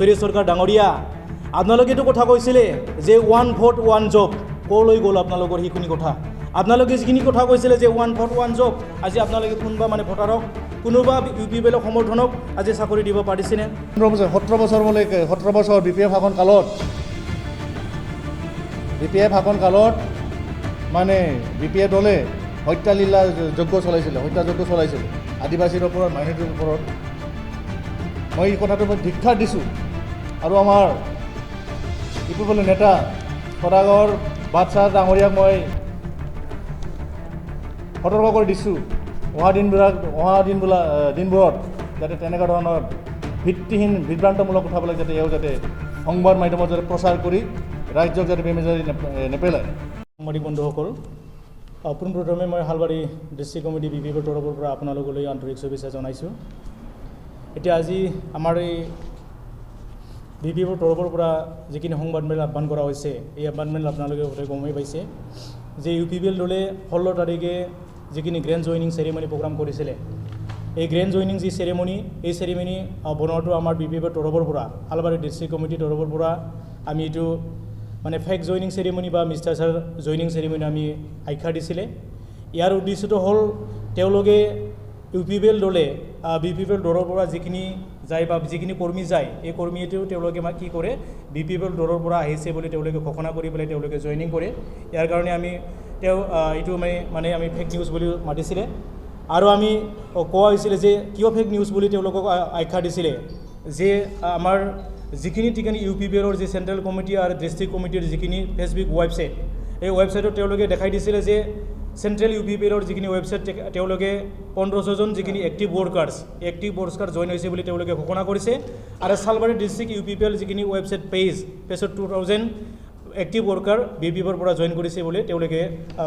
সুৰেশ সৰকাৰ ডাঙৰীয়া আপোনালোকেতো কথা কৈছিলে যে 1 ভোট 1 জব ক'লৈ গ'ল আপোনালোকৰ সেইখিনি কথা আপোনালোকে যিখিনি কথা কৈছিলে যে 1 ভোট 1 জব আজি আপোনালোকে কোনোবা মানে ভোটাৰক কোনোবা UPPL সমৰ্থনক আজি চাকৰি দিব পাৰিছেনে 17 বছৰ BPF শাসন কালত মানে BPF দলে হত্যালীলা যজ্ঞ চলাইছিল আদিবাসীৰ ওপৰত মাইনৰিটিৰ ওপৰত মই এই কথাটো ধিক্ষাৰ দিছোঁ আৰু আমাৰ UPPL নেতা সদাগৰ বাদশাহ ডাঙৰীয়াক মই সতৰ্ক কৰি দিছোঁ অহা দিনবোৰত যাতে তেনেকুৱা ধৰণৰ ভিত্তিহীন বিভ্ৰান্তমূলক কথাবিলাক যাতে যাতে সংবাদ মাধ্যমত যাতে প্ৰচাৰ কৰি ৰাজ্যক যাতে বেমেজাৰি নেপেলায় সাংবাদিক বন্ধুসকল পোনপ্ৰথমে মই হালবাৰী ডিষ্ট্ৰিক্ট কমিটি BPFৰ তৰফৰ পৰা আপোনালোকলৈ আন্তৰিক শুভেচ্ছা জনাইছোঁ এতিয়া আজি আমাৰ এই BPFৰ তৰফৰ পৰা যিখিনি সংবাদমেল আহ্বান কৰা হৈছে এই আহ্বানমেল আপোনালোকে গমেই পাইছে যে UPPL দলে 16 তাৰিখে যিখিনি গ্ৰেণ্ড জইনিং চেৰিমনি প্ৰগ্ৰাম কৰিছিলে এই গ্ৰেণ্ড জইনিং যি চেৰিমনি এই চেৰিমনি বনোৱাটো আমাৰ BPFৰ তৰফৰ পৰা হালবাৰী ডিষ্ট্ৰিক্ট কমিটিৰ তৰফৰ পৰা আমি এইটো মানে ফেক জইনিং চেৰিমনি বা মিষ্টাচাৰ জইনিং চেৰিমনি আমি আখ্যা দিছিলে ইয়াৰ উদ্দেশ্যটো হ'ল তেওঁলোকে UPPL দলে BPFৰ দলৰ পৰা যিখিনি যায় বা যিখিনি কৰ্মী যায় এই কৰ্মীটো তেওঁলোকে কি কৰে BPFৰ দলৰ পৰা আহিছে বুলি তেওঁলোকে ঘোষণা কৰি পেলাই তেওঁলোকে জইনিং কৰে ইয়াৰ কাৰণে আমি এইটো মানে আমি ফেক নিউজ বুলি মাতিছিলে আৰু আমি কোৱা হৈছিলে যে কিয় ফেক নিউজ বুলি তেওঁলোকক আখ্যা দিছিলে যে আমাৰ যিখিনি UPPLৰ যি চেণ্ট্ৰেল কমিটি আৰু ডিষ্ট্ৰিক্ট কমিটিৰ যিখিনি ফেচবুক ৱেবছাইট এই ৱেবছাইটত তেওঁলোকে দেখাই দিছিলে যে চেণ্ট্ৰেল UPPLৰ যিখিনি ৱেবছাইট তেওঁলোকে 1500 জন যিখিনি এক্টিভ ৱৰ্কাৰ্ছ জইন হৈছে বুলি তেওঁলোকে ঘোষণা কৰিছে আৰু চালবাৰী ডিষ্ট্ৰিক্ট UPPL যিখিনি ৱেবছাইট পেজত 2000 এক্টিভ ৱৰ্কাৰ BPFৰ পৰা জইন কৰিছে বুলি তেওঁলোকে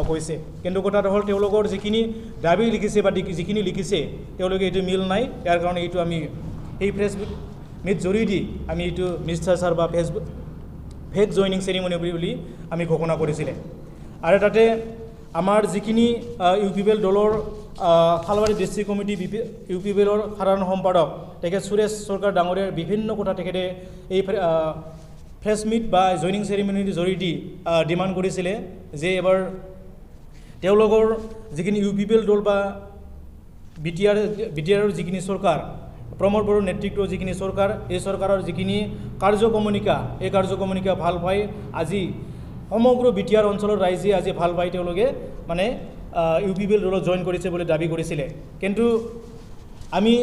কৈছে কিন্তু কথাটো হ'ল তেওঁলোকৰ যিখিনি দাবী লিখিছে বা যিখিনি লিখিছে তেওঁলোকে এইটো মিল নাই ইয়াৰ কাৰণে এইটো আমি এই ফেচবুক মিট জৰিয়তে আমি এইটো মিষ্টাচাৰ বা ফেক জইনিং চেৰিমনি বুলি আমি ঘোষণা কৰিছিলে আৰু তাতে আমাৰ যিখিনি UPPL দলৰ হালবাৰী ডিষ্ট্ৰিক্ট কমিটি UPPLৰ সাধাৰণ সম্পাদক তেখেত সুৰেশ সৰকাৰ ডাঙৰীয়াৰ বিভিন্ন কথা তেখেতে এই প্ৰেছ মিট বা জইনিং চেৰিমনিৰ জৰিয়তে ডিমাণ্ড কৰিছিলে যে এবাৰ তেওঁলোকৰ যিখিনি UPPL দল বা BTRৰ যিখিনি চৰকাৰ প্ৰমোদ বড়োৰ নেতৃত্বৰ যিখিনি চৰকাৰ এই চৰকাৰৰ যিখিনি কাৰ্যকমনিকা এই কাৰ্যকমনিকা ভাল পাই আজি সমগ্ৰ BTR অঞ্চলৰ ৰাইজে আজি ভাল পাই তেওঁলোকে মানে UPPL দলত জইন কৰিছে বুলি দাবী কৰিছিলে কিন্তু আমি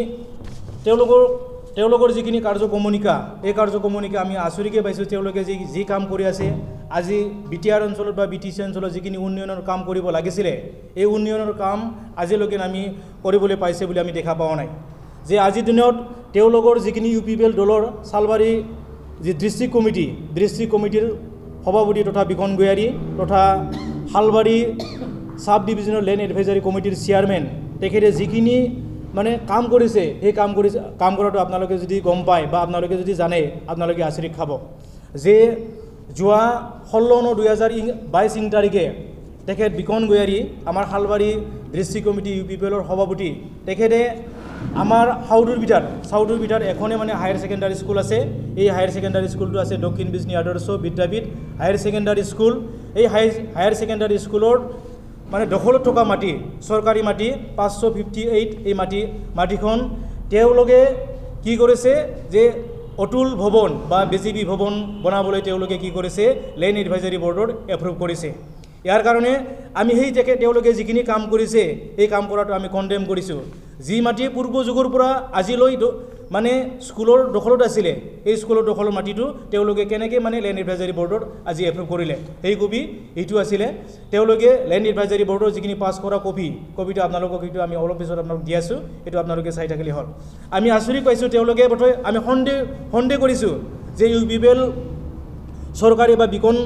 তেওঁলোকৰ যিখিনি কাৰ্যকমনিকা এই কাৰ্যকমনিকা আমি আচৰিকে পাইছোঁ তেওঁলোকে যি কাম কৰি আছে আজি BTR অঞ্চলত বা BTC অঞ্চলত যিখিনি উন্নয়নৰ কাম কৰিব লাগিছিলে এই উন্নয়নৰ কাম আজিলৈকে আমি কৰিবলৈ পাইছে বুলি আমি দেখা পোৱা নাই যে আজিৰ দিনত তেওঁলোকৰ যিখিনি UPPL দলৰ চালবাৰী যি ডিষ্ট্ৰিক্ট কমিটিৰ সভাপতি তথা বিকন গয়াৰী তথা হালবাৰী সাব ডিভিজনেল লেণ্ড এডভাইজাৰী কমিটিৰ চেয়াৰমেন তেখেতে যিখিনি মানে কাম কৰিছে সেই কাম কৰাটো আপোনালোকে যদি গম পায় বা আপোনালোকে যদি জানে আপোনালোকে আচৰিত খাব যে যোৱা 16/9/2022 তাৰিখে তেখেত বিকন গয়াৰী আমাৰ হালবাৰী ডিষ্ট্ৰিক্ট কমিটি UPPLৰ সভাপতি তেখেতে আমাৰ চাউদুৰ বিটাত এখনে মানে হায়াৰ ছেকেণ্ডাৰী স্কুল আছে এই হায়াৰ ছেকেণ্ডাৰী স্কুলটো আছে দক্ষিণ বিজনী আদৰ্শ বিদ্যাপীঠ হায়াৰ ছেকেণ্ডাৰী স্কুল এই হায়াৰ ছেকেণ্ডাৰী স্কুলৰ মানে দখলত থকা মাটি চৰকাৰী মাটি 558 এই মাটিখন তেওঁলোকে কি কৰিছে যে অতুল ভৱন বা BJP ভৱন বনাবলৈ তেওঁলোকে কি কৰিছে লেণ্ড এডভাইজাৰী বৰ্ডত এপ্ৰুভ কৰিছে ইয়াৰ কাৰণে আমি তেওঁলোকে যিখিনি কাম কৰিছে এই কাম কৰাটো আমি কণ্ডেম কৰিছোঁ যি মাটি পূৰ্ব যুগৰ পৰা আজিলৈ মানে স্কুলৰ দখলত আছিলে এই স্কুলৰ দখলৰ মাটিটো তেওঁলোকে কেনেকৈ মানে লেণ্ড এডভাইজাৰী বৰ্ডত আজি এপ্ৰুভ কৰিলে এই এইটো আছিলে তেওঁলোকে লেণ্ড এডভাইজাৰী বৰ্ডৰ যিখিনি পাছ কৰা কপিটো আপোনালোকক এইটো আমি অলপ পিছত আপোনালোক দি আছোঁ এইটো আপোনালোকে চাই থাকিলে হ'ল আমি আচৰিত পাইছোঁ তেওঁলোকে বোধহয় আমি সন্দেহ কৰিছোঁ যে UPPL চৰকাৰী বা বিকন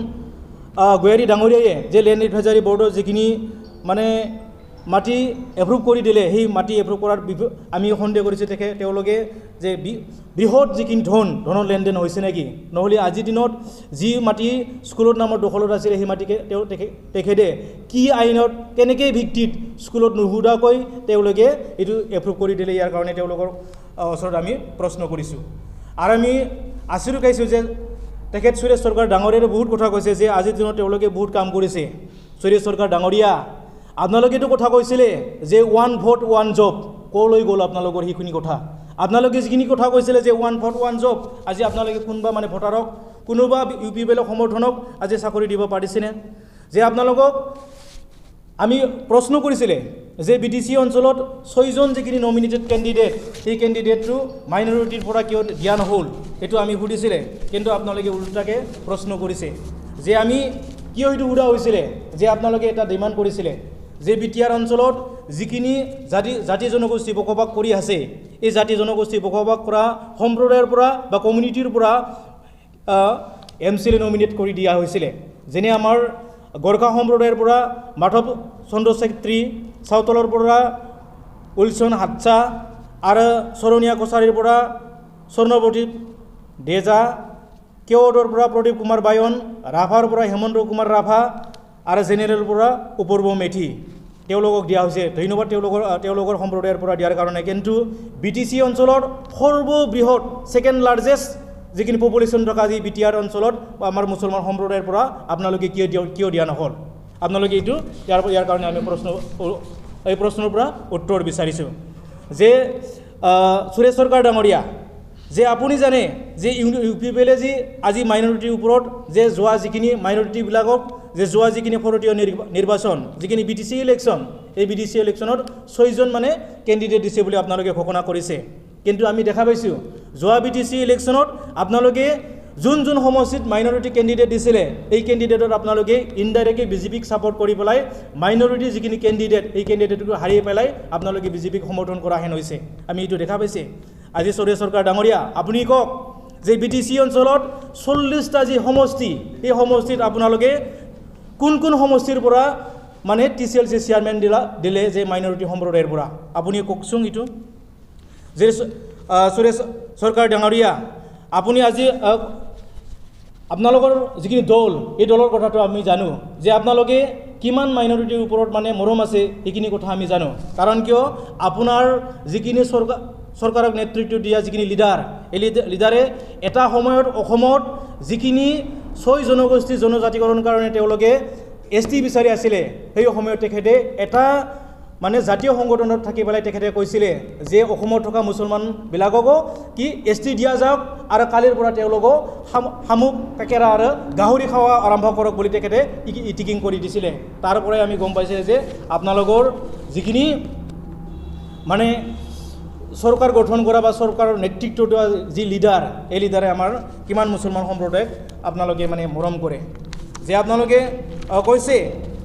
গয়াৰী ডাঙৰীয়ায়ে যে লেণ্ড এডভাইজাৰী বৰ্ডৰ যিখিনি মানে মাটি এপ্ৰুভ কৰি দিলে সেই মাটি এপ্ৰুভ কৰাৰ আমি সন্দেহ কৰিছোঁ তেওঁলোকে যে বৃহৎ যিখিনি ধনৰ লেনদেন হৈছে নেকি নহ'লে আজিৰ দিনত যি মাটি স্কুলৰ নামত দখলত আছিলে সেই মাটিকে তেখেতে কি আইনত কেনেকৈ ভিত্তিত স্কুলত নুসুধাকৈ তেওঁলোকে এইটো এপ্ৰুভ কৰি দিলে ইয়াৰ কাৰণে তেওঁলোকৰ ওচৰত আমি প্ৰশ্ন কৰিছোঁ আৰু আমি আছিৰো খাইছোঁ যে তেখেত সুৰেশ সৰকাৰ ডাঙৰীয়াৰে বহুত কথা কৈছে যে আজিৰ দিনত তেওঁলোকে বহুত কাম কৰিছে। সুৰেশ সৰকাৰ ডাঙৰীয়া, আপোনালোকেতো কথা কৈছিলে যে 1 ভোট 1 জব, ক'লৈ গ'ল আপোনালোকৰ সেইখিনি কথা? আপোনালোকে যিখিনি কথা কৈছিলে যে 1 ভোট 1 জব, আজি আপোনালোকে কোনোবা মানে ভোটাৰক, কোনোবা UPPL সমৰ্থনক আজি চাকৰি দিব পাৰিছেনে? যে আপোনালোকক আমি প্ৰশ্ন কৰিছিলে যে BTC অঞ্চলত 6জন যিখিনি নমিনেটেড কেণ্ডিডেট, সেই কেণ্ডিডেটটো মাইনৰিটিৰ পৰা কিয় দিয়া নহ'ল, এইটো আমি সুধিছিলে। কিন্তু আপোনালোকে উল্টাকৈ প্ৰশ্ন কৰিছে যে আমি কিয় এইটো সোধা হৈছিলে যে আপোনালোকে এটা ডিমাণ্ড কৰিছিলে যে BTR অঞ্চলত যিখিনি জাতি জনগোষ্ঠী বসবাস কৰি আছে, এই জাতি জনগোষ্ঠী বসবাস কৰা সম্প্ৰদায়ৰ পৰা বা কমিউনিটিৰ পৰা MCLA নমিনেট কৰি দিয়া হৈছিলে। যেনে আমাৰ গোৰ্খা সম্প্ৰদায়ৰ পৰা মাধৱ চন্দ্ৰ ছেত্ৰী, চাউতলৰ পৰা উইলছন হাটছা আৰু চৰণীয়া কছাৰীৰ পৰা স্বৰ্ণৱতী ডেজা, কেৱডৰ পৰা প্ৰদীপ কুমাৰ বায়ন, ৰাভাৰ পৰা হেমন্ত কুমাৰ ৰাভা আৰু জেনেৰেলৰ পৰা অপূৰ্ব মেধি, তেওঁলোকক দিয়া হৈছে। ধন্যবাদ তেওঁলোকৰ সম্প্ৰদায়ৰ পৰা দিয়াৰ কাৰণে। কিন্তু BTC অঞ্চলৰ সৰ্ববৃহৎ ছেকেণ্ড লাৰ্জেষ্ট যিখিনি পপুলেশ্যন থকা যি BTR অঞ্চলত আমাৰ মুছলমান সম্প্ৰদায়ৰ পৰা আপোনালোকে কিয় দিয়া নহ'ল? আপোনালোকে এইটো ইয়াৰ কাৰণে আমি এই প্ৰশ্নৰ পৰা উত্তৰ বিচাৰিছোঁ যে সুৰেশ সৰকাৰ ডাঙৰীয়া, যে আপুনি জানে যে UPPL যি আজি মাইনৰিটিৰ ওপৰত যে যোৱা যিখিনি মাইনৰিটিবিলাকক যে যোৱা যিখিনি ভাৰতীয় নিৰ্বাচন, যিখিনি BTC ইলেকশ্যন, এই BTC ইলেকশ্যনত 6জন মানে কেণ্ডিডেট দিছে বুলি আপোনালোকে ঘোষণা কৰিছে। কিন্তু আমি দেখা পাইছোঁ যোৱা BTC ইলেকশ্যনত আপোনালোকে যোন সমষ্টিত মাইনৰিটি কেণ্ডিডেট দিছিলে, এই কেণ্ডিডেটত আপোনালোকে ইনডাইৰেক্টলি BJPক ছাপৰ্ট কৰি পেলাই মাইনৰিটি যিখিনি কেণ্ডিডেট, এই কেণ্ডিডেটক হাৰিয়ে পেলাই আপোনালোকে BJPক সমৰ্থন কৰা হেন হৈছে। আমি এইটো দেখা পাইছে। আজি সুৰেশ সৰকাৰ ডাঙৰীয়া, আপুনি কওক যে BTC অঞ্চলত 40টা যি সমষ্টি, এই সমষ্টিত আপোনালোকে কোন সমষ্টিৰ পৰা মানে TCLC চেয়াৰমেন দিলে যে মাইনৰিটি সম্প্ৰদায়ৰ পৰা? আপুনি কওকচোন এইটো। যে সুৰেশ সৰকাৰ ডাঙৰীয়া, আপুনি আজি আপোনালোকৰ যিখিনি দল, এই দলৰ কথাটো আমি জানো যে আপোনালোকে কিমান মাইনৰিটিৰ ওপৰত মানে মৰম আছে, এইখিনি কথা আমি জানো। কাৰণ কিয় আপোনাৰ যিখিনি চৰকাৰক নেতৃত্ব দিয়া যিখিনি লিডাৰ, এই লিডাৰে এটা সময়ত অসমত যিখিনি 6 জনগোষ্ঠী জনজাতিকৰণৰ কাৰণে তেওঁলোকে ST বিচাৰি আছিলে, সেই সময়ত তেখেতে এটা মানে জাতীয় সংগঠনত থাকি পেলাই তেখেতে কৈছিলে যে অসমত থকা মুছলমানবিলাককো কি ST দিয়া যাওক আৰু কালিৰ পৰা তেওঁলোকক শামুক, কেকেৰা আৰু গাহৰি খোৱা আৰম্ভ কৰক বুলি তেখেতে ইটিকিং কৰি দিছিলে। তাৰ পৰাই আমি গম পাইছে যে আপোনালোকৰ যিখিনি মানে চৰকাৰ গঠন কৰা বা চৰকাৰৰ নেতৃত্ব দিয়া যি লিডাৰ, এই লিডাৰে আমাৰ কিমান মুছলমান সম্প্ৰদায়ক আপোনালোকে মানে মৰম কৰে। যে আপোনালোকে কৈছে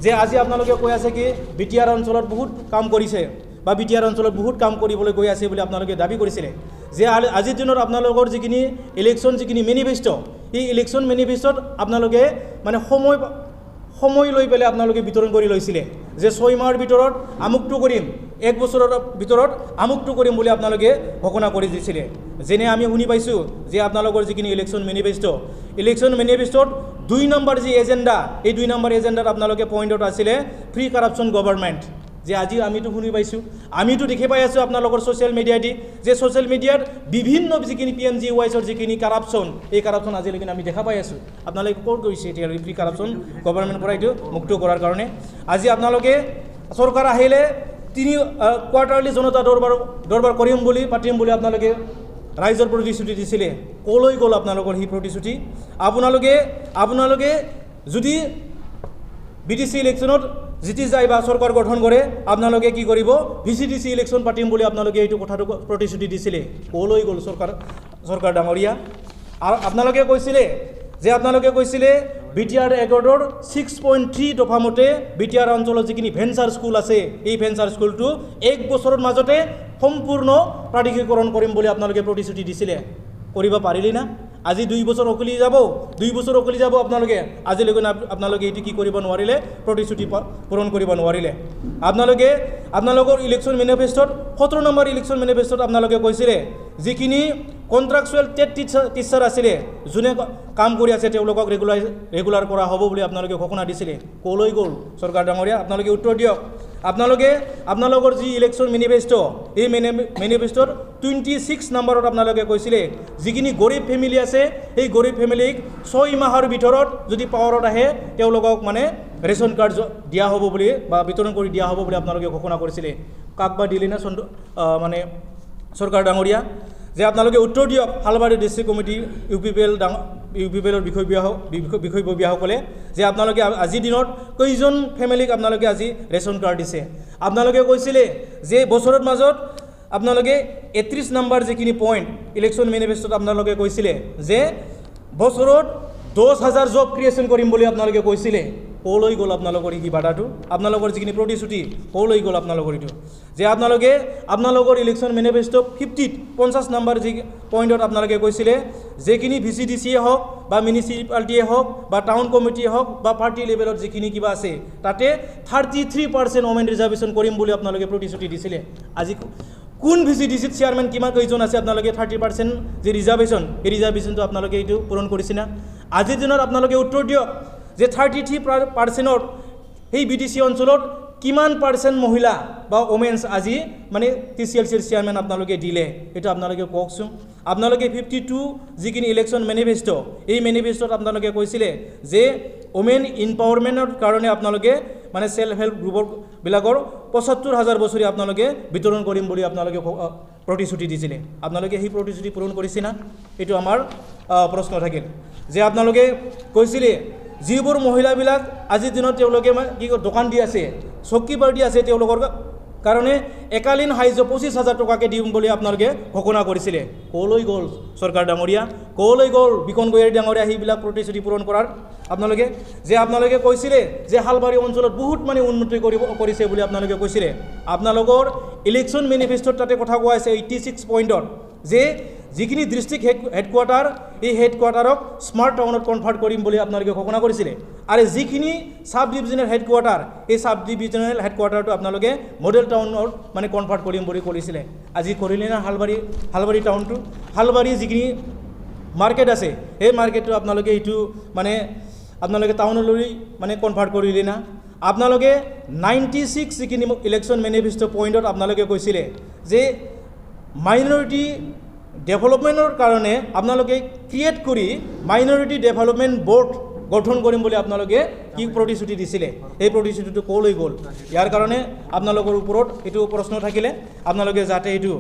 যে আজি আপোনালোকে কৈ আছে কি BTR অঞ্চলত বহুত কাম কৰিছে বা BTR অঞ্চলত বহুত কাম কৰিবলৈ গৈ আছে বুলি আপোনালোকে দাবী কৰিছিলে। যে আজিৰ দিনত আপোনালোকৰ যিখিনি ইলেকশ্যন যিখিনি মেনিফেষ্টো, এই ইলেকশ্যন মেনিফেষ্টোত আপোনালোকে মানে সময় লৈ পেলাই আপোনালোকে বিতৰণ কৰি লৈছিলে যে 6 মাহৰ ভিতৰত আমুকটো কৰিম, 1 বছৰৰ ভিতৰত আমুকটো কৰিম বুলি আপোনালোকে ঘোষণা কৰি দিছিলে। যেনে আমি শুনি পাইছোঁ যে আপোনালোকৰ যিখিনি ইলেকশ্যন মেনিফেষ্টোত 2 নম্বৰ যি এজেণ্ডা, এই 2 নম্বৰ এজেণ্ডাত আপোনালোকে পইণ্টত আছিলে ফ্ৰী কাৰাপশ্যন গভৰ্ণমেণ্ট। যে আজি আমিতো শুনি পাইছোঁ, আমিতো দেখি পাই আছোঁ আপোনালোকৰ ছ'চিয়েল মিডিয়াত যে ছ'চিয়েল মিডিয়াত বিভিন্ন যিখিনি PMGYSৰ যিখিনি কাৰাপশ্যন, এই কাৰাপশ্যন আজিলৈকে আমি দেখা পাই আছোঁ। আপোনালোকে ক'ত গৈছে এতিয়া ফ্ৰী কাৰাপশ্যন গভৰ্ণমেণ্টৰ পৰা এইটো মুক্ত কৰাৰ কাৰণে? আজি আপোনালোকে চৰকাৰ আহিলে 3 কোৱাৰ্টাৰলি জনতা দৰবাৰ কৰিম বুলি পাতিম বুলি আপোনালোকে ৰাইজৰ প্ৰতিশ্ৰুতি দিছিলে। ক'লৈ গ'ল আপোনালোকৰ সেই প্ৰতিশ্ৰুতি? আপোনালোকে যদি BTC ইলেকশ্যনত জিতি যায় বা চৰকাৰ গঠন কৰে, আপোনালোকে কি কৰিব? VCDC ইলেকশ্যন পাতিম বুলি আপোনালোকে এইটো কথাটো প্ৰতিশ্ৰুতি দিছিলে। ক'লৈ গ'ল চৰকাৰ ডাঙৰীয়া? আৰু আপোনালোকে কৈছিলে BTR এক্টৰ 6.3 দফা মতে BTR অঞ্চলত যিখিনি ভেঞ্চাৰ স্কুল আছে, এই ভেঞ্চাৰ স্কুলটো 1 বছৰৰ মাজতে সম্পূৰ্ণ প্ৰাধিকৰণ কৰিম বুলি আপোনালোকে প্ৰতিশ্ৰুতি দিছিলে। কৰিব পাৰিলি না? আজি 2 বছৰ অকলি যাব আপোনালোকে আজিলৈকে এইটো কি কৰিব নোৱাৰিলে? প্ৰতিশ্ৰুতি পূৰণ কৰিব নোৱাৰিলে। আপোনালোকৰ ইলেকশ্যন মেনিফেষ্টোত 17 নম্বৰ ইলেকশ্যন মেনিফেষ্টোত আপোনালোকে কৈছিলে যিখিনি কণ্ট্ৰাকচুৱেল টেট টিচাৰ আছিলে, যোনে কাম কৰি আছে তেওঁলোকক ৰেগুলাৰ কৰা হ'ব বুলি আপোনালোকে ঘোষণা দিছিলে। ক'লৈ গ'ল চৰকাৰ ডাঙৰীয়া? আপোনালোকে উত্তৰ দিয়ক। আপোনালোকৰ যি ইলেকশ্যন মেনিফেষ্টো এই মেনিফেষ্টোৰ 26 নম্বৰত আপোনালোকে কৈছিলে যিখিনি গৰীব ফেমিলি আছে সেই গৰীব ফেমিলিক 6 মাহৰ ভিতৰত যদি পাৱাৰত আহে তেওঁলোকক মানে ৰেচন কাৰ্ড দিয়া হ'ব বুলি বা বিতৰণ কৰি দিয়া হ'ব বুলি আপোনালোকে ঘোষণা কৰিছিলে কাক বা দিলে না মানে চৰকাৰ ডাঙৰীয়া যে আপোনালোকে উত্তৰ দিয়ক হালবাৰী ডিষ্ট্ৰিক্ট কমিটি ইউপিপিএলৰ বিষয়ববীয়াসকলে যে আপোনালোকে আজিৰ দিনত কেইজন ফেমিলিক আপোনালোকে আজি ৰেচন কাৰ্ড দিছে আপোনালোকে কৈছিলে যে বছৰৰ মাজত আপোনালোকে 31 নম্বৰ যিখিনি পইণ্ট ইলেকশ্যন মেনিফেষ্টোত আপোনালোকে কৈছিলে যে বছৰত 10,000 জব ক্ৰিয়েশ্যন কৰিম বুলি আপোনালোকে কৈছিলে ক'লৈ গ'ল আপোনালোকৰ এই বাধাটো আপোনালোকৰ যিখিনি প্ৰতিশ্ৰুতি ক'লৈ গ'ল আপোনালোকৰ এইটো যে আপোনালোকৰ ইলেকশ্যন মেনিফেষ্টো 50 নম্বৰ যি পইণ্টত আপোনালোকে কৈছিলে যিখিনি VCDCয়ে হওক বা মিউনিচিপালিটিয়ে হওক বা টাউন কমিটিয়ে হওক বা পাৰ্টি লেভেলত যিখিনি কিবা আছে তাতে 33% ওমেন ৰিজাৰ্ভেশ্যন কৰিম বুলি আপোনালোকে প্ৰতিশ্ৰুতি দিছিলে আজি কোন VCDCত চেয়াৰমেন কিমান কেইজন আছে আপোনালোকে 30% যে ৰিজাৰ্ভেশ্যন এই ৰিজাৰ্ভেশ্যনটো আপোনালোকে এইটো পূৰণ কৰিছে না আজিৰ দিনত আপোনালোকে উত্তৰ দিয়ক যে 33%ত সেই BDC অঞ্চলত কিমান পাৰ্চেণ্ট মহিলা বা ওমেন্স আজি মানে TCLCৰ চেয়াৰমেন আপোনালোকে দিলে এটা আপোনালোকে কওকচোন আপোনালোকে 52 যিখিনি ইলেকশ্যন মেনিফেষ্টো এই মেনিফেষ্টোত আপোনালোকে কৈছিলে যে ওমেন ইম্পাৱাৰমেণ্টৰ কাৰণে আপোনালোকে মানে সেল্ফ হেল্প গ্ৰুপৰ বিলাকৰ 75,000 বছৰি আপোনালোকে বিতৰণ কৰিম বুলি আপোনালোকে প্ৰতিশ্ৰুতি দিছিলে আপোনালোকে সেই প্ৰতিশ্ৰুতি পূৰণ কৰিছে না এইটো আমাৰ প্ৰশ্ন থাকিল যে আপোনালোকে কৈছিলে যিবোৰ মহিলাবিলাক আজিৰ দিনত তেওঁলোকে কি দোকান দি আছে চকী বাৰ্ডি আছে তেওঁলোকৰ কাৰণে একালীন সাহায্য 25,000 টকাকে দিম বুলি আপোনালোকে ঘোষণা কৰিছিলে ক'লৈ গ'ল চৰকাৰ ডাঙৰীয়া ক'লৈ গ'ল বিকন গয়াৰী ডাঙৰীয়া সেইবিলাক প্ৰতিশ্ৰুতি পূৰণ কৰাৰ আপোনালোকে কৈছিলে যে হালবাৰী অঞ্চলত বহুত মানে উন্নতি কৰিছে বুলি আপোনালোকে কৈছিলে আপোনালোকৰ ইলেকশ্যন মেনিফেষ্টোত তাতে কথা কোৱা আছে 86 পইণ্টত যে যিখিনি ডিষ্ট্ৰিক্ট হেডকোৱাৰ্টাৰ এই হেডকোৱাৰ্টাৰক স্মাৰ্ট টাউনত কনভাৰ্ট কৰিম বুলি আপোনালোকে ঘোষণা কৰিছিলে আৰু যিখিনি সাব ডিভিজনেল হেডকোৱাৰ্টাৰ এই সাব ডিভিজনেল হেডকোৱাৰ্টাৰটো আপোনালোকে মডেল টাউনত মানে কনভাৰ্ট কৰিম বুলি কৰিছিলে আজি কৰিলে না হালবাৰী টাউনটো হালবাৰী যিখিনি মাৰ্কেট আছে সেই মাৰ্কেটটো আপোনালোকে এইটো মানে আপোনালোকে টাউনলৈ মানে কনভাৰ্ট কৰিলে না আপোনালোকে 96 যিখিনি ইলেকশ্যন মেনিফেষ্টো পইণ্টত আপোনালোকে কৈছিলে যে মাইনৰিটি ডেভেলপমেণ্টৰ কাৰণে আপোনালোকে ক্ৰিয়েট কৰি মাইনৰিটি ডেভেলপমেণ্ট বৰ্ড গঠন কৰিম বুলি আপোনালোকে কি প্ৰতিশ্ৰুতি দিছিলে এই প্ৰতিশ্ৰুতিটো ক'লৈ গ'ল ইয়াৰ কাৰণে আপোনালোকৰ ওপৰত এইটো প্ৰশ্ন থাকিলে আপোনালোকে যাতে এইটো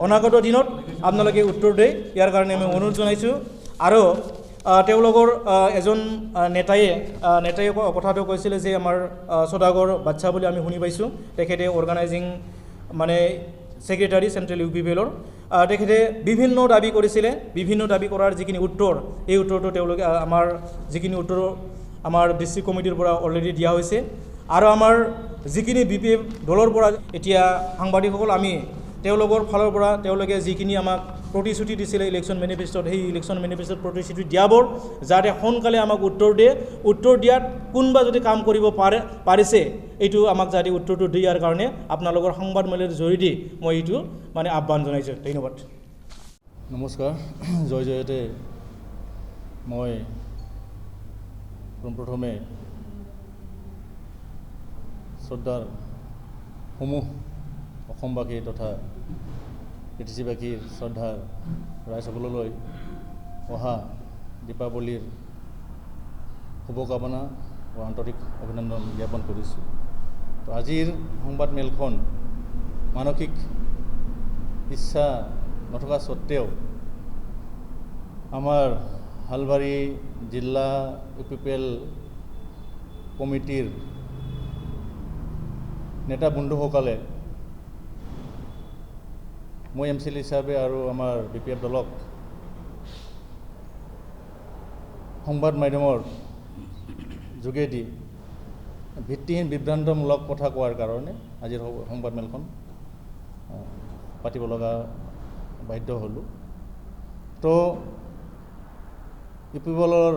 অনাগত দিনত আপোনালোকে উত্তৰ দিয়ে ইয়াৰ কাৰণে আমি অনুৰোধ জনাইছোঁ আৰু তেওঁলোকৰ এজন নেতায়ে কথাটো কৈছিলে যে আমাৰ সদাগৰ বাচ্চা বুলি আমি শুনি পাইছোঁ তেখেতে অৰ্গেনাইজিং মানে সেক্ৰেটাৰী চেণ্ট্ৰেল UPPLৰ তেখেতে বিভিন্ন দাবী কৰিছিলে বিভিন্ন দাবী কৰাৰ যিখিনি উত্তৰ এই উত্তৰটো তেওঁলোকে আমাৰ যিখিনি উত্তৰ আমাৰ ডিষ্ট্ৰিক্ট কমিটিৰ পৰা অলৰেডি দিয়া হৈছে আৰু আমাৰ যিখিনি BPF দলৰ পৰা এতিয়া সাংবাদিকসকল আমি তেওঁলোকৰ ফালৰ পৰা তেওঁলোকে যিখিনি আমাক প্ৰতিশ্ৰুতি দিছিলে ইলেকশ্যন মেনিফেষ্টোত সেই ইলেকশ্যন মেনিফেষ্টোত প্ৰতিশ্ৰুতি দিয়াবৰ যাতে সোনকালে আমাক উত্তৰ দিয়াত কোনোবা যদি কাম কৰিব পাৰিছে এইটো আমাক যাতে উত্তৰটো দিয়াৰ কাৰণে আপোনালোকৰ সংবাদমেলৰ জৰিয়তে মই এইটো মানে আহ্বান জনাইছোঁ ধন্যবাদ নমস্কাৰ জয় জয়তে মই পোনপ্ৰথমে শ্ৰদ্ধাৰ সমূহ অসমবাসী তথা পৃথিৱীবাসীৰ শ্ৰদ্ধাৰ ৰাইজসকললৈ অহা দীপাৱলীৰ শুভকামনা ও আন্তৰিক অভিনন্দন জ্ঞাপন কৰিছোঁ তো আজিৰ সংবাদমেলখন মানসিক ইচ্ছা নথকা স্বত্তেও আমাৰ হালবাৰী জিলা UPPL কমিটিৰ নেতা বন্ধুসকলে মই MCL হিচাপে আৰু আমাৰ BPF দলক সংবাদ মাধ্যমৰ যোগেদি ভিত্তিহীন বিভ্ৰান্তমূলক কথা কোৱাৰ কাৰণে আজিৰ সংবাদমেলখন পাতিব লগা বাধ্য হ'লোঁ তো UPPLৰ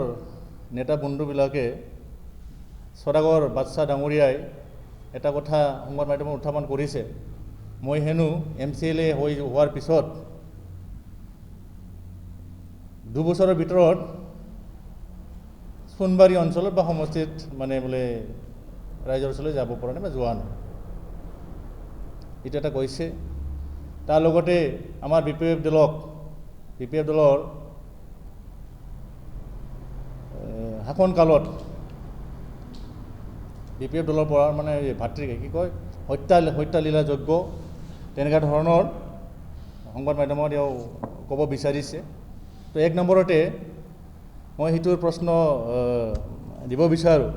নেতা বন্ধুবিলাকে সদাগৰ বাচ্চা ডাঙৰীয়াই এটা কথা সংবাদ মাধ্যমত উত্থাপন কৰিছে মই হেনো MCLA হোৱাৰ পিছত 2 বছৰৰ ভিতৰত সোণবাৰী অঞ্চলত বা সমষ্টিত মানে বোলে ৰাইজৰ ওচৰলৈ যাব পৰা নাই বা যোৱা নাই এইটো এটা কৈছে। তাৰ লগতে আমাৰ BPF দলৰ শাসন কালত BPF দলৰ পৰা মানে ভাতৃকে কি কয় হত্যালীলা যজ্ঞ তেনেকুৱা ধৰণৰ সংবাদ মাধ্যমত তেওঁ ক'ব বিচাৰিছে। তো 1 নম্বৰতে মই সেইটোৰ প্ৰশ্ন দিব বিচাৰোঁ।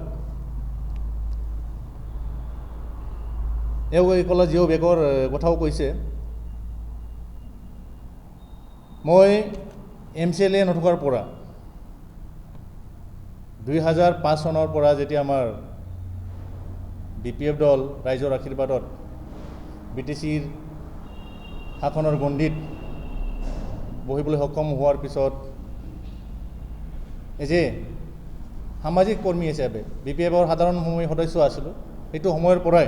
এই কলা জিঅ' বেগৰ কথাও কৈছে। মই MCLA নথকাৰ পৰা 2005 চনৰ পৰা যেতিয়া আমাৰ BPF দল ৰাইজৰ আশীৰ্বাদত BTCৰ শাসনৰ গণ্ডিত বহিবলৈ সক্ষম হোৱাৰ পিছত এই যে সামাজিক কৰ্মী হিচাপে BPFৰ সাধাৰণ সদস্য আছিলোঁ, সেইটো সময়ৰ পৰাই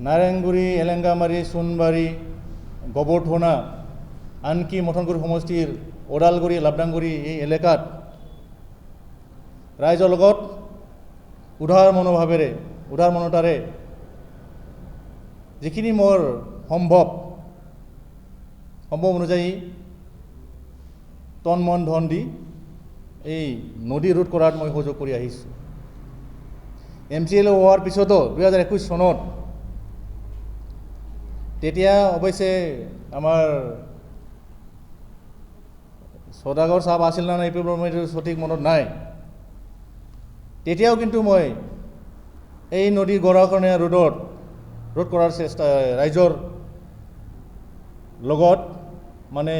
নাৰায়ণগুৰি, এলেংগামাৰী, সোণবাৰী, গোবৰধনা, আনকি মথনগুৰি সমষ্টিৰ ওদালগুৰি, লাবদাংগুৰি এই এলেকাত ৰাইজৰ লগত উদাৰ মনতাৰে যিখিনি মোৰ সম্ভৱ অনুযায়ী তন মন ধন দি এই নদী ৰোধ কৰাত মই সহযোগ কৰি আহিছোঁ। MCLA হোৱাৰ পিছতো 2021 চনত তেতিয়া অৱশ্যে আমাৰ সদাগৰ চাহাব আছিল না নাই সঠিক মনত নাই। তেতিয়াও কিন্তু মই এই নদীৰ গৰাখহনীয়া ৰোধ কৰাৰ চেষ্টা ৰাইজৰ লগত মানে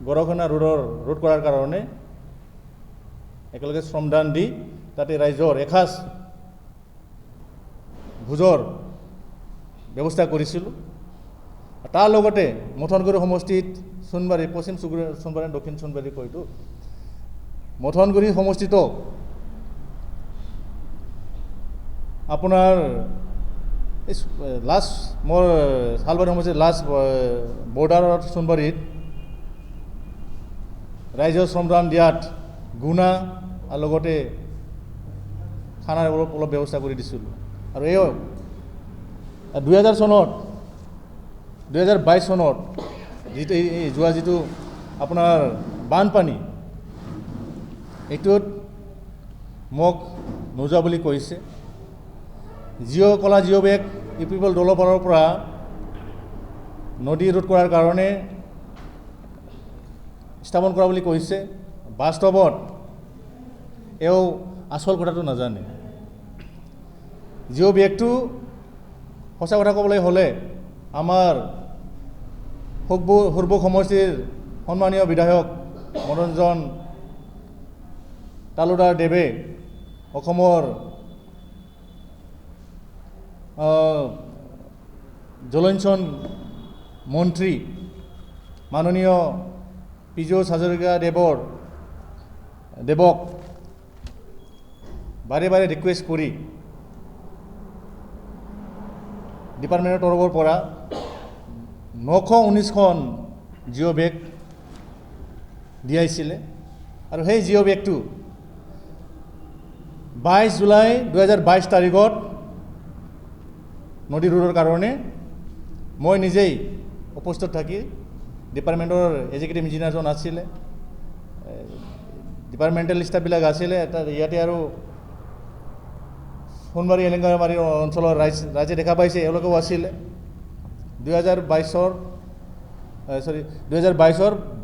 গৰাখহনীয়া ৰোধ কৰাৰ কাৰণে একেলগে শ্ৰমদান দি তাতে ৰাইজৰ এসাঁজ ভোজৰ ব্যৱস্থা কৰিছিলোঁ। তাৰ লগতে মথনগুৰি সমষ্টিত সোণবাৰী, পশ্চিম সোণবাৰী, দক্ষিণ সোণবাৰী কয়তো মথনগুৰি সমষ্টিতো আপোনাৰ লাষ্ট মোৰ শালবাৰী সমষ্টিৰ লাষ্ট বৰ্ডাৰত সোণবাৰীত ৰাইজৰ শ্ৰমদান দিয়াত গুণা আৰু লগতে খানাৰ অলপ ব্যৱস্থা কৰি দিছিলোঁ। আৰু এই 2022 চনত যিটো আপোনাৰ বানপানী এইটোত মোক নোযোৱা বুলি কৈছে। জিঅ' বেগ UPF দলৰ ফালৰ পৰা নদী ৰোধ কৰাৰ কাৰণে স্থাপন কৰা বুলি কৈছে। বাস্তৱত এওঁ আচল কথাটো নাজানে। জিঅ' বেগটো সঁচা কথা ক'বলৈ হ'লে আমাৰ সূৰ্ব সমষ্টিৰ সন্মানীয় বিধায়ক মনোৰঞ্জন তালুকদাৰ দেৱে অসমৰ জলসিঞ্চন মন্ত্ৰী মাননীয় পীযুষ হাজৰিকা দেৱক বাৰে ৰিকুৱেষ্ট কৰি ডিপাৰ্টমেণ্টৰ তৰফৰ পৰা 919খন জিঅ' বেগ দিয়াইছিলে। আৰু সেই জিঅ' বেগটো 22 জুলাই 2022 তাৰিখত নদী ৰোধৰ কাৰণে মই নিজেই উপস্থিত থাকি ডিপাৰ্টমেণ্টৰ এক্সিকিউটিভ ইঞ্জিনিয়াৰজন আছিলে, ডিপাৰ্টমেণ্টেল ষ্টাফবিলাক আছিলে, ইয়াতে আৰু সোণবাৰী এলেংগামাৰী অঞ্চলৰ ৰাইজে দেখা পাইছে, এওঁলোকেও আছিলে। 2022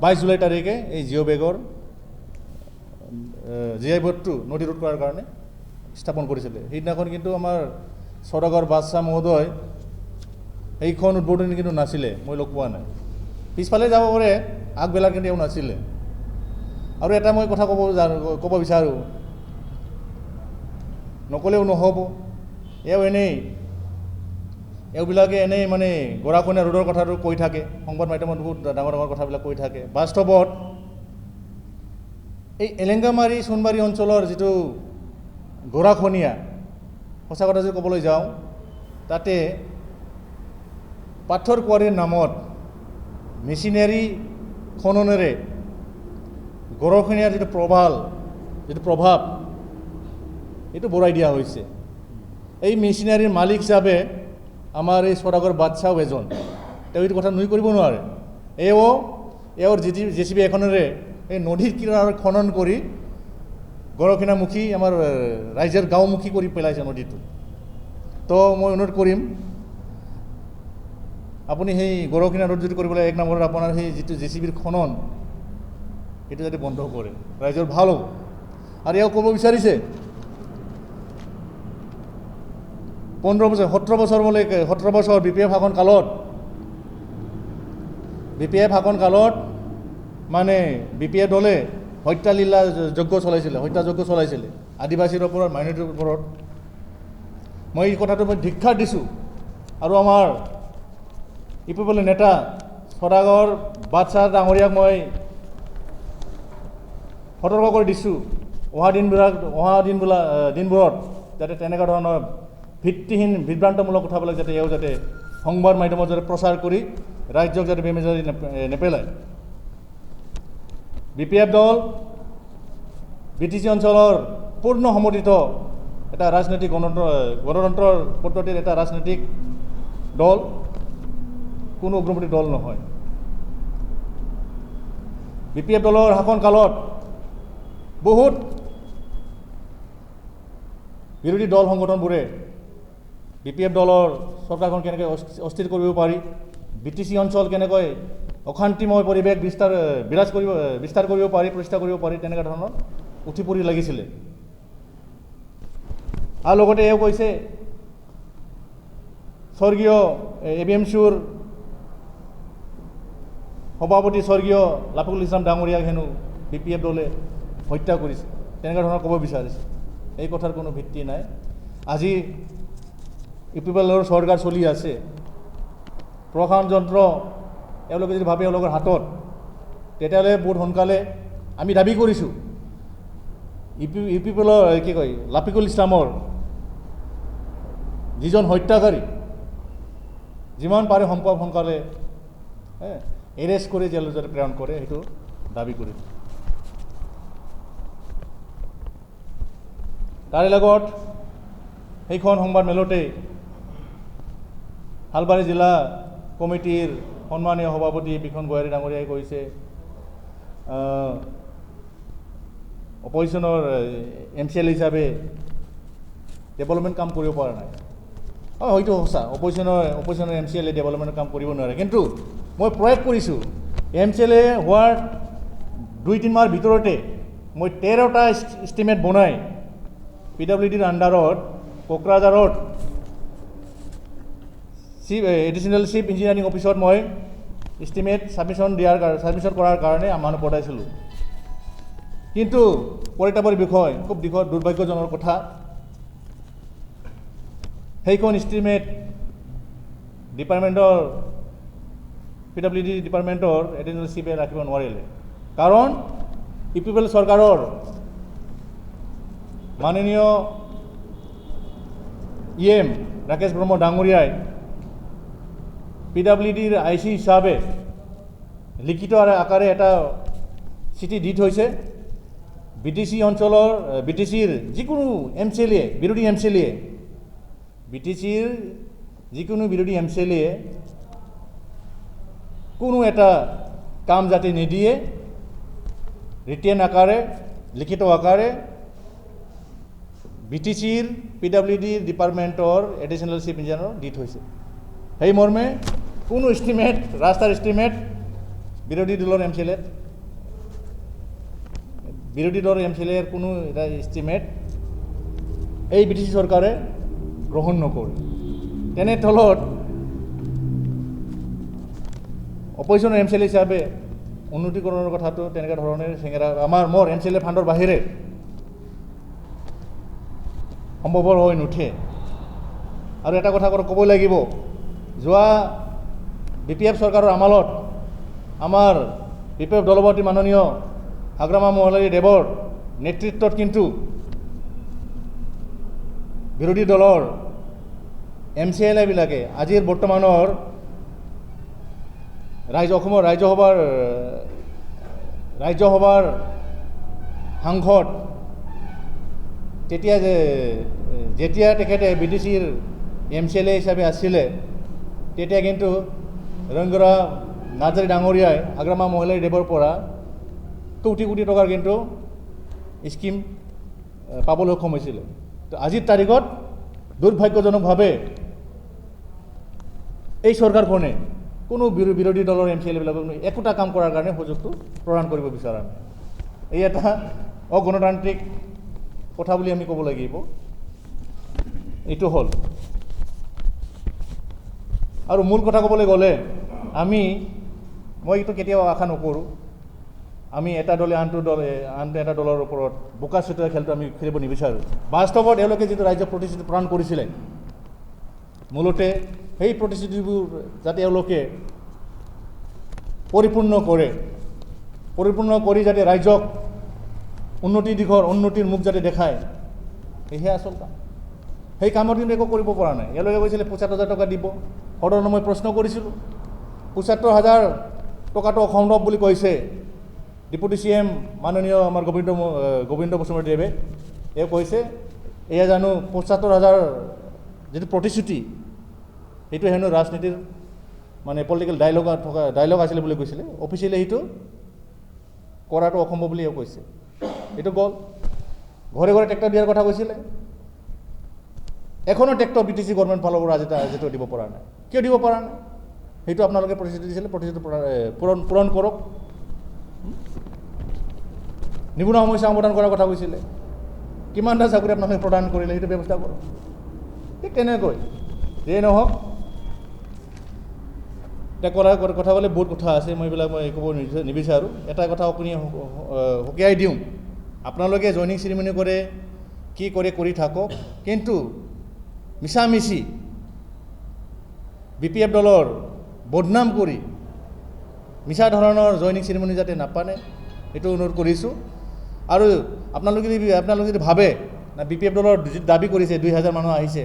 22 জুলাই তাৰিখে এই জিঅ' বেগৰ জিআই বোৰ্ডটো নদী ৰোধ কৰাৰ কাৰণে স্থাপন কৰিছিলে। সেইদিনাখন কিন্তু আমাৰ সদাগৰ বাদশাহ মহোদয় এইখন উদ্বোধনী কিন্তু নাছিলে, মই লগ পোৱা নাই। পিছফালে যাব পাৰে, আগবেলাৰ কিন্তু এওঁ নাছিলে। আৰু এটা মই কথা ক'ব বিচাৰোঁ, নক'লেও নহ'ব, এওঁবিলাকে এনেই মানে গৰাখহনীয়া ৰোধৰ কথাটো কৈ থাকে, সংবাদ মাধ্যমত বহুত ডাঙৰ কথাবিলাক কৈ থাকে। বাস্তৱত এই এলেংগামাৰী সোণবাৰী অঞ্চলৰ যিটো গৰাখহনীয়া, সঁচা কথা যদি ক'বলৈ যাওঁ, তাতে পাথৰ কুঁৱাৰীৰ নামত মেচিনাৰী খননেৰে গৰাখহনীয়াৰ যিটো প্ৰভাৱ এইটো বঢ়াই দিয়া হৈছে। এই মেচিনাৰীৰ মালিক হিচাপে আমাৰ এই সদাগৰ বাদশাও এজন তেওঁ এইটো কথা নুই কৰিব নোৱাৰে এওঁৰ জেচিবি এখনেৰে এই নদীৰ কিনাৰত খনন কৰি গড়কিনামুখী আমাৰ ৰাইজৰ গাঁওমুখী কৰি পেলাইছে নদীটো তো মই অনুৰোধ কৰিম আপুনি সেই গড়কিনা ৰোড যদি কৰিবলৈ 1 নম্বৰত আপোনাৰ সেই যিটো জেচিবিৰ খনন এইটো যাতে বন্ধ কৰে ৰাইজৰ ভাল হ'ব আৰু এওঁ ক'ব বিচাৰিছে 17 বছৰ BPF শাসন কালত মানে BPF দলে হত্যালীলা যজ্ঞ চলাইছিলে আদিবাসীৰ ওপৰত মাইনৰিটিৰ ওপৰত মই এই কথাটো মই ধিক্ষাৰ দিছোঁ আৰু আমাৰ ইপিপলৰ নেতা সদাগৰ বাদশাহ ডাঙৰীয়াক মই সতৰ্ক কৰি দিছোঁ অহা দিনবোৰত যাতে তেনেকুৱা ধৰণৰ ভিত্তিহীন বিভ্ৰান্তমূলক কথাবিলাক যাতে এওঁ যাতে সংবাদ মাধ্যমত যাতে প্ৰচাৰ কৰি ৰাজ্যক যাতে বেমেজালি নেপেলায় BPF দল BTC অঞ্চলৰ পূৰ্ণ সমৰ্থিত এটা ৰাজনৈতিক গণতন্ত্ৰৰ পদ্ধতিৰ এটা ৰাজনৈতিক দল কোনো উগ্ৰপন্থী দল নহয় BPF দলৰ শাসন কালত বহুত বিৰোধী দল সংগঠনবোৰে BPF দলৰ চৰকাৰখন কেনেকৈ অস্থিৰ কৰিব পাৰি BTC অঞ্চল কেনেকৈ অশান্তিময় পৰিৱেশ বিস্তাৰ কৰিব পাৰি প্ৰতিষ্ঠা কৰিব পাৰি তেনেকুৱা ধৰণৰ উঠি পৰি লাগিছিলে আৰু লগতে এওঁ কৈছে স্বৰ্গীয় ABMCৰ সভাপতি স্বৰ্গীয় লাফিকুল ইছলাম ডাঙৰীয়াক হেনো BPF দলে হত্যা কৰিছে তেনেকুৱা ধৰণৰ ক'ব বিচাৰিছে এই কথাৰ কোনো ভিত্তি নাই আজি ইপিপলৰ চৰকাৰ চলি আছে প্ৰশাসন যন্ত্ৰ এওঁলোকে যদি ভাবে এওঁলোকৰ হাতত তেতিয়াহ'লে বহুত সোনকালে আমি দাবী কৰিছোঁ ইপিপলৰ কি কয় লাফিকুল ইছলামৰ যিজন হত্যাকাৰী যিমান পাৰে সম্ভৱ সোনকালে এৰেষ্ট কৰি জেললৈ যাতে প্ৰেৰণ কৰে সেইটো দাবী কৰিছোঁ তাৰে লগত সেইখন সংবাদ মেলতে হালবাৰী জিলা কমিটিৰ সন্মানীয় সভাপতি বিখন গোহাৰী ডাঙৰীয়াই কৈছে অপজিশ্যনৰ MCL হিচাপে ডেভেলপমেণ্ট কাম কৰিব পৰা নাই হয়তো সঁচা অপজিশ্যনৰ MCL ডেভেলপমেণ্ট কাম কৰিব নোৱাৰে কিন্তু মই প্ৰয়াস কৰিছোঁ MCL হোৱাৰ 2-3 মাহৰ ভিতৰতে মই 13টা এষ্টিমেট বনাই PWDৰ আণ্ডাৰত কোকৰাঝাৰত এডিশ্যনেল চিফ ইঞ্জিনিয়াৰিং অফিচত মই এষ্টিমেট ছাবমিশ্যন কৰাৰ কাৰণে মানুহ পঠাইছিলোঁ কিন্তু পৰিতাপৰ বিষয় খুব দুৰ্ভাগ্যজনক কথা সেইখন এষ্টিমেট ডিপাৰ্টমেণ্টৰ PWD ডিপাৰ্টমেণ্টৰ এডিশ্যনেল চিফে ৰাখিব নোৱাৰিলে কাৰণ ইপিপল চৰকাৰৰ মাননীয় EM ৰাকেশ ব্ৰহ্ম ডাঙৰীয়াই PWDৰ IC হিচাপে লিখিত আকাৰে এটা চিঠি দি থৈছে BTCৰ যিকোনো MCLA বিৰোধী MCLA BTCৰ যিকোনো বিৰোধী MCLA কোনো এটা কাম যাতে নিদিয়ে ৰিটেন আকাৰে লিখিত আকাৰে BTCৰ PWD ডিপাৰ্টমেণ্টৰ এডিশ্যনেল চিফ ইঞ্জিনিয়াৰ দি থৈছে সেই মৰ্মে কোনো এষ্টিমেট ৰাস্তাৰ এষ্টিমেট বিৰোধী দলৰ MCLAৰ কোনো এটা এষ্টিমেট এই BTC চৰকাৰে গ্ৰহণ নকৰে তেনে থলত অপজিশ্যনৰ MCLA হিচাপে উন্নতিকৰণৰ কথাটো তেনেকুৱা ধৰণে চেঙেৰা মোৰ MCLA ফাণ্ডৰ বাহিৰে সম্ভৱপৰ হৈ নুঠে আৰু এটা কথা ক'ব লাগিব যোৱা BPF চৰকাৰৰ আমালত আমাৰ BPF দলপতি মাননীয় হাগ্ৰামা মহলাৰী দেৱৰ নেতৃত্বত কিন্তু বিৰোধী দলৰ MCLA বিলাকে আজিৰ বৰ্তমানৰ অসমৰ ৰাজ্যসভাৰ সাংসদ যেতিয়া তেখেতে BTCৰ MCLA হিচাপে আছিলে তেতিয়া কিন্তু ৰংগৰা নাৰ্জাৰী ডাঙৰীয়াই আগ্ৰামা মহিলাই দেৱৰ পৰা কোটি কোটি টকাৰ কিন্তু স্কিম পাবলৈ সক্ষম হৈছিলে। তো আজিৰ তাৰিখত দুৰ্ভাগ্যজনকভাৱে এই চৰকাৰখনে কোনো বিৰোধী দলৰ MCLA-বিলাকক একোটা কাম কৰাৰ কাৰণে সুযোগটো প্ৰদান কৰিব বিচৰা নাই। এই এটা অগণতান্ত্ৰিক কথা বুলি আমি ক'ব লাগিব। এইটো হ'ল আৰু মূল কথা ক'বলৈ গ'লে মই এইটো কেতিয়াও আশা নকৰোঁ আমি এটা দলে আন এটা দলৰ ওপৰত বোকা ছটিওৱা খেলটো আমি খেলিব নিবিচাৰোঁ। বাস্তৱত এওঁলোকে যিটো ৰাজ্যক প্ৰতিশ্ৰুতি প্ৰদান কৰিছিলে মূলতে সেই প্ৰতিশ্ৰুতিবোৰ যাতে এওঁলোকে পৰিপূৰ্ণ কৰি যাতে ৰাজ্যক উন্নতিৰ মুখ যাতে দেখায় সেয়া আচল কাম। সেই কামত কিন্তু একো কৰিব পৰা নাই। এওঁলোকে কৈছিলে ৭৫,০০০ টকা দিব। সদনত মই প্ৰশ্ন কৰিছিলোঁ ৭৫,০০০ টকাটো অসম্ভৱ বুলি কৈছে ডেপুটি CM মাননীয় আমাৰ গোবিন্দ বসুমতাৰীদেৱে। এওঁ কৈছে এয়া জানো ৭৫,০০০ যিটো প্ৰতিশ্ৰুতি সেইটো হেনো ৰাজনীতিৰ মানে পলিটিকেল ডাইলগ আছিলে বুলি কৈছিলে। অফিচিয়েলি সেইটো কৰাটো অসম্ভৱ বুলি এওঁ কৈছে। এইটো গ'ল। ঘৰে ঘৰে ট্ৰেক্টৰ দিয়াৰ কথা কৈছিলে। এখনো ট্ৰেক্টৰ BTC গভৰ্ণমেণ্ট ফালৰ পৰা আজিতো দিব পৰা নাই। কিয় দিব পৰা নাই? সেইটো আপোনালোকে প্ৰতিশ্ৰুতি দিছিলে, প্ৰতিশ্ৰুতি পূৰণ কৰক। নিবনুৱা সমস্যা সমাধান কৰাৰ কথা কৈছিলে। কিমানটা চাকৰি আপোনালোকে প্ৰদান কৰিলে সেইটো ব্যৱস্থা কৰক। ঠিক তেনেকৈ যিয়ে নহওক এতিয়া কথা ক'লে বহুত কথা আছে। মই ক'ব নিবিচাৰোঁ। এটা কথা আপুনি সকীয়াই দিওঁ, আপোনালোকে জইনিং চেৰিমনি কৰে কি কৰি থাকক, কিন্তু মিছামিছি BPF দলৰ বদনাম কৰি মিছা ধৰণৰ জইনিং চেৰিমনি যাতে নাপানে সেইটো অনুৰোধ কৰিছোঁ। আৰু আপোনালোকে যদি ভাবে না BPF দলৰ দাবী কৰিছে ২,০০০ মানুহ আহিছে,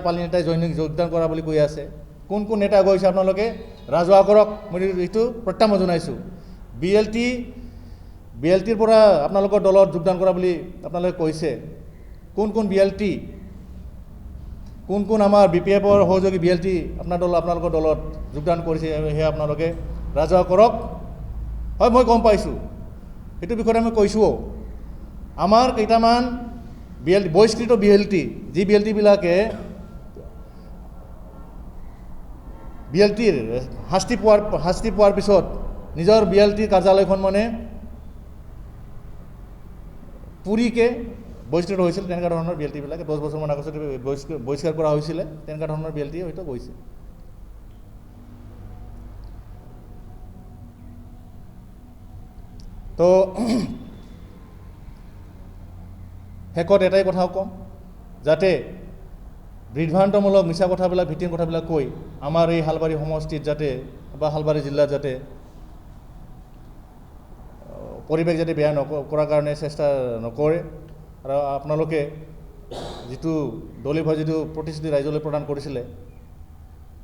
পালি নেতাই যোগদান কৰা বুলি কৈ আছে, কোন নেতা গৈছে আপোনালোকে ৰাজহুৱা কৰক। মই এইটো প্ৰত্যাহ্বান জনাইছোঁ। BLTৰ পৰা আপোনালোকৰ দলত যোগদান কৰা বুলি আপোনালোকে কৈছে, কোন BLT, কোন আমাৰ BPFৰ সহযোগী BLT আপোনালোকৰ দলত যোগদান কৰিছে সেয়া আপোনালোকে ৰাজহুৱা কৰক। হয়, মই গম পাইছোঁ, সেইটো বিষয়ে আমি কৈছোঁ। আমাৰ কেইটামান বহিষ্কৃত BLT, যি BLTবিলাকে BLTৰ শাস্তি পোৱাৰ পিছত নিজৰ BLTৰ কাৰ্যালয়খন মানে পুৰিকে বহিষ্কৃত হৈছিল। তেনেকুৱা ধৰণৰ BLTবিলাকে 10 বছৰমান আগতে বহিষ্কাৰ কৰা হৈছিলে। তেনেকুৱা ধৰণৰ BLT হয়তো গৈছে। তো শেষত এটাই কথা ক'ম, যাতে বিভ্ৰান্তমূলক মিছা কথাবিলাক ভিত্তিহীন কথাবিলাক কৈ আমাৰ এই হালবাৰী সমষ্টিত যাতে বা হালবাৰী জিলাত যাতে পৰিৱেশ যাতে বেয়া কৰাৰ কাৰণে চেষ্টা নকৰে। আৰু আপোনালোকে যিটো দলীয়ভাৱে যিটো প্ৰতিশ্ৰুতি ৰাইজলৈ প্ৰদান কৰিছিলে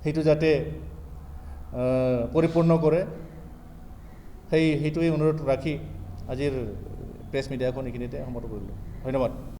সেইটো যাতে পৰিপূৰ্ণ কৰে, সেইটোৱেই অনুৰোধ ৰাখি আজিৰ প্ৰেছ মিডিয়াখন এইখিনিতে সমাপ্ত কৰিলোঁ। ধন্যবাদ।